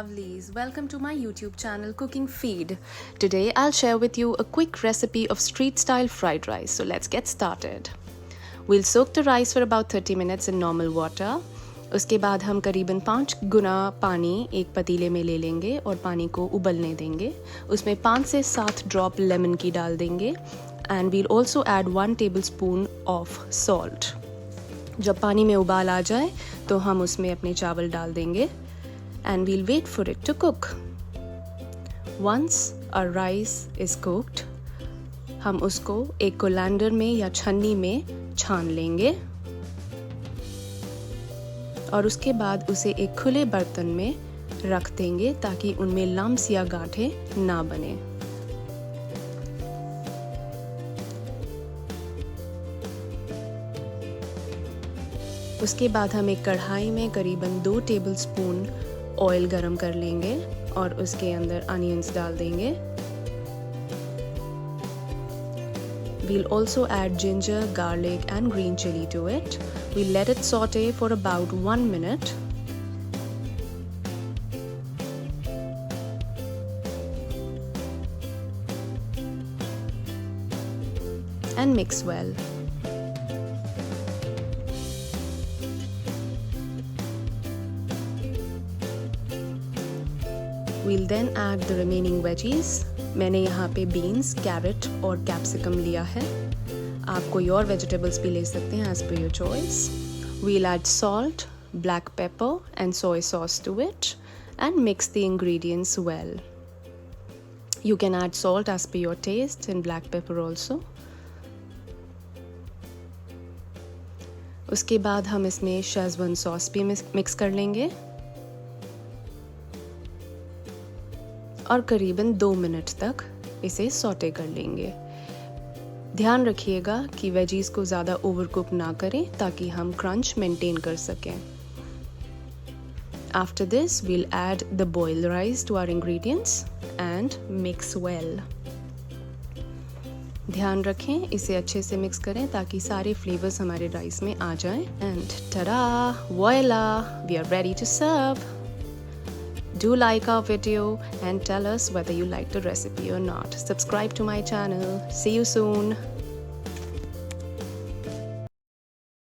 lovelies, welcome to my YouTube channel Cooking Feed. Today I'll share with you a quick recipe of street style fried rice. So let's get started. We'll soak the rice for about 30 minutes in normal water. उसके बाद हम करीबन 5 गुना पानी एक पतीले में ले लेंगे और पानी को उबलने देंगे. उसमें 5 से 7 ड्रॉप लेमन की डाल देंगे and we'll also add 1 tablespoon of salt. जब पानी में उबाल आ जाए तो हम उसमें अपने चावल डाल देंगे and we'll wait for it to cook. Once our rice is cooked, हम उसको एक कोलैंडर में या छन्नी में छान लेंगे और उसके बाद उसे एक खुले बर्तन में रख देंगे ताकि उनमें लम्स या गांठें ना बने. उसके बाद हम एक कढ़ाई में करीबन 2 टेबलस्पून ऑयल गरम कर लेंगे और उसके अंदर अनियंस डाल देंगे. We'll also add ginger, garlic and green chili to it. We'll let it saute for about 1 minute. And mix well. We'll then add the remaining veggies. मैंने यहाँ पे बीन्स, कैरेट और कैप्सिकम लिया है. आप कोई और वेजिटेबल्स भी ले सकते हैं as per your choice. We'll add salt, black pepper and soy sauce to it and mix the ingredients well. You can add salt as per your taste and black pepper also. उसके बाद हम इसमें Schezwan sauce भी mix कर लेंगे और करीबन 2 minute तक इसे सौटे कर लेंगे. ध्यान रखिएगा कि वेजीज को ज़्यादा ओवरकुक ना करें ताकि हम क्रंच मेंटेन कर सकें. After this, we'll add the boiled rice to our ingredients and mix well. ध्यान रखें इसे अच्छे से मिक्स करें ताकि सारे फ्लेवर्स हमारे राइस में आ जाएं. And tada! Voila! We are ready to serve. Do like our video and tell us whether you like the recipe or not. Subscribe to my channel. See you soon.